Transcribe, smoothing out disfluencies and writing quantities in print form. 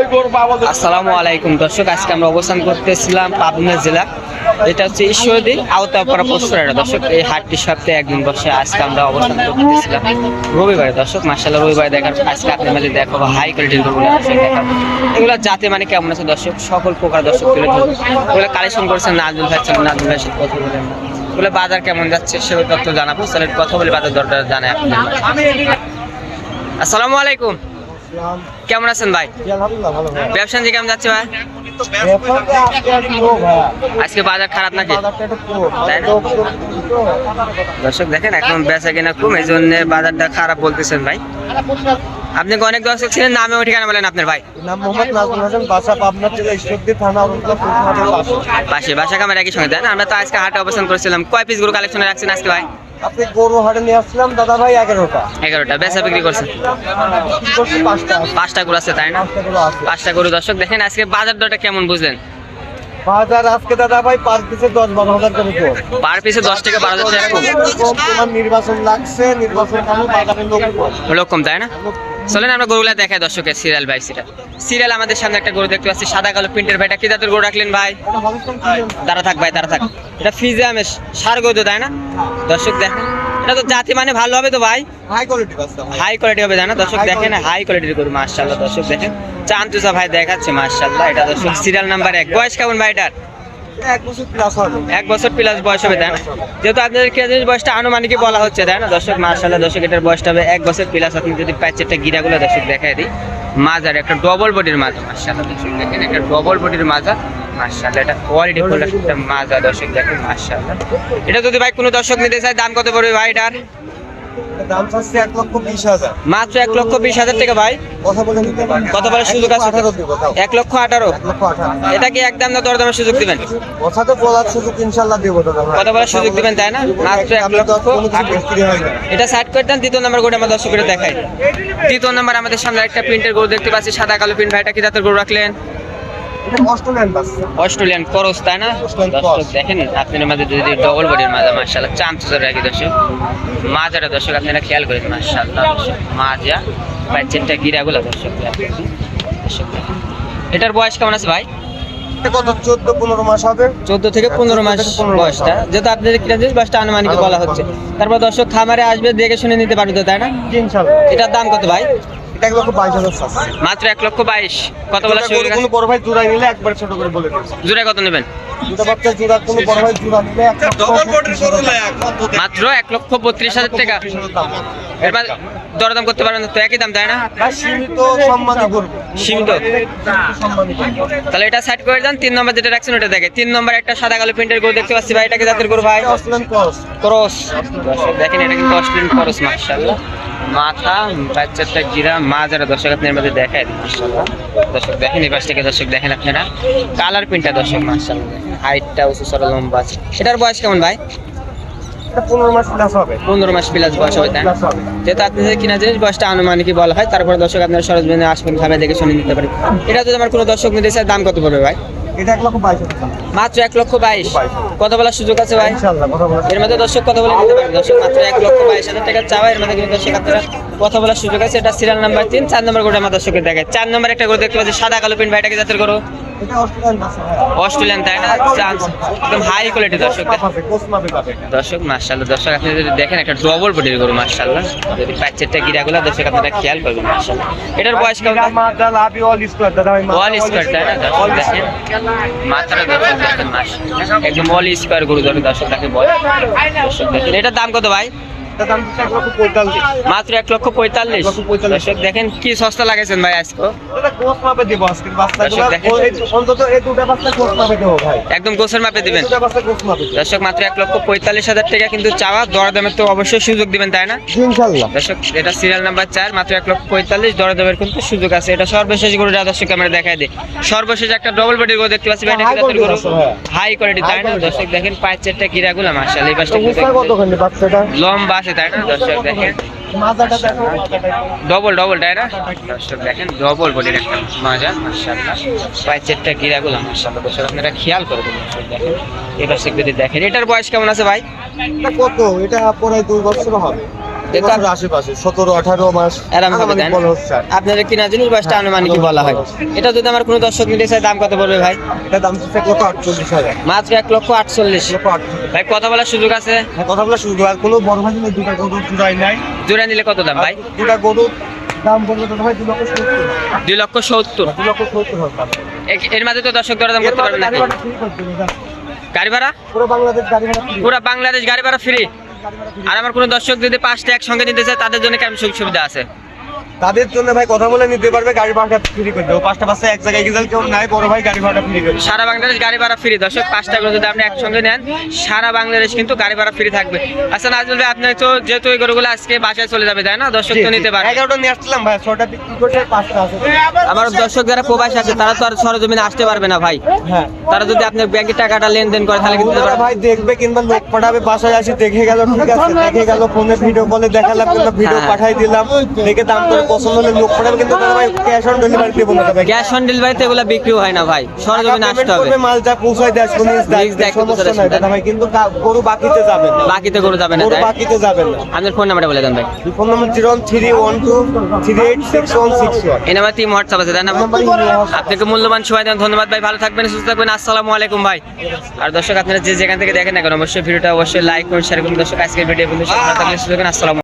আসসালামু আলাইকুম দর্শক, আজকে আমরা অবস্থান করতেছিলাম পাবনা জেলা, এটা হচ্ছে ঈশ্বরদী আওতাপাড়া পশুহাট। দর্শক এই হাটটি সপ্তাহে একদিন বসে। আজকে আমরা অবস্থান করতেছিলাম রবিবারে। দর্শক মাশাআল্লাহ রবিবারে দেখার আজকে আপনার মাঝে দেখাবো হাই কোয়ালিটির গরুগুলো দেখাবো। এগুলো জাতে মানে কেমন আছে দর্শক, সকল প্রকার দর্শক তুলে ধরবো। এগুলো কালেকশন করেছেন নাজমুল ভাই, নাজমুল ভাইয়ের সাথে কথা বলেন। এগুলো বাজার কেমন যাচ্ছে সেগুলো তথ্য জানাবো। তাহলে কথা বলে বাজার দরটা জানাই আপনার। আসসালামু আলাইকুম, কেমন আছেন ভাই? ব্যবসা কেমন যাচ্ছে ভাই? আজকে বাজার খারাপ নাকি? দর্শক দেখেন এখন বেচা কিনা কম, এই জন্য বাজারটা খারাপ বলতেছেন ভাই। আপনি অনেক দর্শক ছিলেন, নামে ও ঠিকানা বলেন আপনার ভাই। নাম মোহাম্মদ নাজমুল হাসান, বাসা পাবনা জেলা ঈশ্বরদী থানা পাশে। বাসা কামার একই সঙ্গে তাই না? আমরা তো আজকে হাটে অবস্থান করেছিলাম। কয় পিস গরু কালেকশনে রাখছেন আজকে ভাই? আপনি গরু হাটে নিয়ে আসছিলাম দাদা ভাই 11টা বেচা বিক্রি করছেন? 5টা গরু আছে তাই না? 5টা গরু। দর্শক দেখেন আজকে বাজার দরটা কেমন বুঝলেন? বাজার আজকে দাদা ভাই পার পিসে 10-12 হাজার করে পার পিসে 10 থেকে 12 হাজার টাকা কম। তোমার নির্বাচন লাগছে, নির্বাচন কারণে বাজারে লোক কম তাই না? চলেন আমরা গরুগুলা দেখাই দর্শকের সিরিয়াল বাই সিরিয়াল। আমাদের সামনে একটা গরু দেখতে পাচ্ছি সাদা কালো প্রিন্টের। ভাইটা কি জাতের গরু রাখলেন ভাই? দাঁড়া থাক ভাই, দাঁড়া থাক। এটা ফিজিয়ামের সার গরু তাই না? দর্শক দেখেন এটা তো জাতি মানে ভালো হবে তো ভাই, হাই কোয়ালিটি হবে জানা। দর্শক দেখেন হাই কোয়ালিটির গরু মাশাআল্লাহ। দর্শক দেখেন চান্তুসা ভাই দেখাচ্ছে মাশাআল্লাহ। এটা দর্শক সিরিয়াল নাম্বার 1। বয়স কেমন ভাই এটার? 1 বছর প্লাস বয়স হবে তাই না? যেহেতু আপনাদের কেজির বয়সটা আনুমানিক বলা হচ্ছে তাই না? দর্শক মাশাআল্লাহ দর্শক এটার বয়সটা হবে 1 বছর প্লাস। আপনি যদি প্যাচেরটা গিরাগুলো দর্শক দেখাই দিই, মাজার একটা ডবল বডির মাজা মাশাআল্লাহ। দর্শক দেখেন একটা ডবল বডির মাজা মাশাআল্লাহ। এটা কোয়ালিটি ফুল একটা মাজা দর্শক দেখেন মাশাআল্লাহ। এটা যদি ভাই কোনো দর্শক নিতে চায় দাম কত পড়বে ভাই এটার? দাম চাচ্ছে 1,20,000, মাত্র 1,20,000 টাকা ভাই। কথা বলে নিতে পারেন, কত বলার সুযোগ আছে? 1,18,000। এটা কি একদম না দরদামের সুযোগ দিবেন? কথা তো বলার সুযোগ ইনশাআল্লাহ দেব দাদা ভাই। কত বলার সুযোগ দিবেন তাই না? মাত্র 1,18,000। এটা সাইড করে দেন। দ্বিতীয় নাম্বার গরু আমরা দর্শকদের দেখাই। দ্বিতীয় নাম্বার আমাদের সামনে একটা প্রিন্টের গরু দেখতে পাচ্ছি সাদা কালো প্রিন্ট। ভাইটা কি জাতের গরু রাখলেন? অস্ট্রেলিয়ান ক্রস তাই না? দর্শক দেখেন আপনার মাঝে যদি ডবল বডির মাজা মাশাআল্লাহ চামচুর রাখি দর্শক মাজাটা দর্শক আপনারা খেয়াল করেন মাশাআল্লাহ। দর্শক মাজা প্যাচেনটা গিরাগুলো দর্শক দর্শক এটার বয়স কেমন আছে ভাই? কত 14-15 মাস হবে। 14 থেকে 15 মাস বয়সটা, যেহেতু আপনাদের কিরাজিস বয়সটা আনুমানিক বলা হচ্ছে। তারপর দর্শক খামারে আসবে দেখে শুনে নিতে পারবে তো তাই না? ইনশাআল্লাহ। এটার দাম কত ভাই? 1,22,000 মাত্র 1,22,000। কত বলা শুরু? কোনো বড় ভাই জোড়া নিলে একবার ছোট করে বলে দিন। জোড়া কত নেবেন? দুটো বাচ্চা জোড়া কোনো বড় ভাই জোড়া নিলে মাত্র 1,32,000 টাকা। এবার দরদাম করতে পারবেন তো? একই দাম তাই না? সীমিত সম্মানী করব, সীমিত সম্মানী করব। তাহলে এটা সাইড করে দেন। 3 নম্বর যেটা রাখছেন ওটা দেখে। 3 নম্বর একটা সাদা কালো প্রিন্টের গরু দেখতে পাচ্ছি ভাই। এটা কি জাতের গরু ভাই? Australian cross. দর্শক দেখেন এটা কিন্তু অস্ট্রেলিয়ান ক্রস মাশাআল্লাহ। মাথা বাচ্চাটা গিরা মাজারা দর্শক আপনার মধ্যে দেখায় মাশাআল্লাহ। দর্শক দেখেন এই পাশ থেকে দর্শক দেখেন আপনারা কালার প্রিন্টটা দর্শক মাশাআল্লাহ দেখেন। হাইটটা উঁচু সরল লম্বা আছে। এটার বয়স কেমন ভাই? এটা 15 মাস প্লাস হবে। 15 মাস প্লাস বয়স হবে তাই না? যেহেতু আপনাদের কিনা জিনিস বয়সটা আনুমানিকই বলা হয়। তারপরে দর্শক আপনারা সরজমিনে আসবেন, ভাবে দেখে শুনে নিতে পারেন। এটা যদি আমার কোনো দর্শক নিতে চায় দাম কত পড়বে ভাই? এটা 1,22,000। মাত্র 1,22,000। কত বলার সুযোগ আছে ভাই? ইনশাআল্লাহ কথা বলা। এর মধ্যে দর্শক কথা বলে নিতে পারেন। দর্শক মাত্র 1,22,000 টাকা চাওয়া। এর মধ্যে কিন্তু দর্শক আপনারা কথা বলার সুযোগ আছে। এটা সিরিয়াল নাম্বার 3। 4 নম্বর গরু আমার দর্শকের দেখায়। 4 নম্বর একটা গরু দেখতে পাচ্ছি সাদা কালো প্রিন্ট। ভাইটা কি জাতের গরু? এটা অস্ট্রেলিয়ান মাছ। অস্ট্রেলিয়ান তাই না? একদম হাই কোয়ালিটি দর্শক। কোসমাবে পাবে দর্শক মাশাআল্লাহ দর্শক আপনি যদি দেখেন একটা ডবল বডির গরু মাশাআল্লাহ। যদি প্যাচেরটা গিরাগুলো দর্শক আপনারা খেয়াল করবেন মাশাআল্লাহ। এটার বয়স কেমন? মাদা লাভি অল স্কোয়ার দাদা ভাই। অল স্কোয়ার তাই না? দর্শক দেখেন মাথাটা দর্শক দেখেন মাশাআল্লাহ একদম অল স্কোয়ার গরু দর্শক তাকে বলে। দর্শক দেখেন এটার দাম কত ভাই? দাম 1,45,000। মাত্র 1,45,000। দর্শক দেখেন কি সস্তা লাগাইছেন ভাই আজকে। এটা কোসমাবে দেব আজকে বাচ্চাগুলো অন্তত এই দুটো বাচ্চা কোসমাবে দেব ভাই। একদম গোছের মাপে দিবেন। দুটো বাচ্চা কোসমাবে। দর্শক মাত্র 1,45,000 টাকা কিন্তু চাওয়া। দরদামের তো অবশ্যই সুযোগ দিবেন তাই না? ইনশাআল্লাহ। দর্শক এটা সিরিয়াল নাম্বার 4। মাত্র 1,45,000। দরদামের কিন্তু সুযোগ আছে। এটা সর্বশেষ গরু দর্শক আমরা দেখাই দিই। সর্বশেষ একটা ডবল বডির গরু দেখতে পাচ্ছি ভাই। এটা কি জাতের গরু? হাই কোয়ালিটি তাই না? দর্শক দেখেন পায়ের চারটা গিরাগুলো মাশাআল্লাহ। এই পাশটা কতখানি বাচ্চাটা লম্বা আছে তাই না? দর্শক দেখেন মাজাটা দেখো ডবল তাই না? দর্শক দেখেন ডবল বডির একটা মাজা মাশাআল্লাহ। পায়ের চারটা গিরাগুলো মাশাআল্লাহ। দর্শক আপনারা খেয়াল করবেন দর্শক দেখেন এই পাশে যদি দেখেন। এটার বয়স কেমন আছে ভাই? এটা কত? এটা পরে 2 বছর হবে। এটা আশেপাশে 17-18 মাস এরম হবে তাই না? বলা হচ্ছে আর। আপনাদের কিনা জিনিস বয়সটা আনুমানিক বলা হয়। এটা যদি আমার কোনো দর্শক নিতে চায় দাম কত পড়বে ভাই? এটা দাম হচ্ছে 1,48,000। মাত্র 1,48,000। ভাই কথা বলার সুযোগ আছে? হ্যাঁ, কথা বলা শুরু আর কোনো বড় ভাই নেই, দুটা গরু জোড়াই নাই। জোড়া নিলে কত দাম ভাই? দুটা গরু দাম বলবো তো ভাই 2,70,000। 2,70,000। 2,70,000। এর মাঝে তো দর্শক দরদাম করতে পারবে নাকি? গাড়ি ভাড়া পুরো বাংলাদেশ গাড়ি ভাড়া free। পুরো বাংলাদেশ গাড়ি ভাড়া ফ্রি। আর আমার কোনো দর্শক যদি 5টা একসঙ্গে নিতে চায় তাদের জন্য কেমন সুযোগ সুবিধা আছে? তাদের জন্য ভাই কথা বলে নিতে পারবে, গাড়ি ভাড়া ফ্রি করে দেবো। 5টা বাচ্চা এক জায়গায় গেলে কেউ নাই, বড় ভাই গাড়ি ভাড়া ফ্রি করে দেবো। সারা বাংলাদেশ গাড়ি ভাড়া ফ্রি। দর্শক 5টা করে যদি আপনি একসঙ্গে নেন সারা বাংলাদেশ কিন্তু গাড়ি ভাড়া ফ্রি থাকবে। আচ্ছা নাজমুল ভাই, আপনার তো যেহেতু এই গরুগুলো আজকে বাসায় চলে যাবে তাই না, দর্শক তো নিতে পারে। 11টা নিয়ে আসছিলাম ভাই, 6টা বিক্রি করে 5টা আছে। আমার দর্শক যারা প্রবাসী আছে তারা তো আর সরজমিনে আসতে পারবে না ভাই। হ্যাঁ, তারা যদি আপনার ব্যাংকে টাকাটা লেনদেন করে তাহলে কিন্তু দিতে ওরা পারবে। ভাই দেখবে কিংবা লোক পাঠাবে, বাসায় আসি দেখে গেল, ঠিক আছে, দেখে গেল, ফোনে ভিডিও কলে দেখালাম কিংবা ভিডিও হ্যাঁ। পাঠাই দিলাম, দেখে দাম করে পছন্দ হলে লোক পাঠাবে, কিন্তু তারা ভাই ক্যাশ অন ডেলিভারি দেবো না ভাই। ক্যাশ অন ডেলিভারিতে এগুলো বিক্রি হয় না ভাই, সরজমিনে পেমেন্ট আসতে হবে। করবে, মাল যা পৌঁছায় দেয় শুনে নিজ দায়িত্বে সমস্যা পৌঁছায় নাই দেয়। দাদা ভাই, কিন্তু গরু বাকিতে যাবে না। বাকিতে গরু যাবে না গরু তাই? বাকিতে যাবে না। আপনার ফোন নাম্বারটা বলে দেন ভাই। ফোন নম্বর 01312386161। এই নাম্বার টিম হোয়াটসঅ্যাপ আছে তাই না ভাই? নাম্বার আপনাকে মূল্যবান সময় দেন, ধন্যবাদ ভাই। ভালো থাকবেন, সুস্থ থাকবেন। আসসালামু আলাইকুম ভাই। আর দর্শক আপনারা যে যেখান থেকে দেখেন না কেন অবশ্যই ভিডিওটা অবশ্যই লাইক করুন, শেয়ার করুন। দর্শক আজকের ভিডিও বন্ধু ভালো থাকবেন, সুস্থ থাকবেন। আসসালামু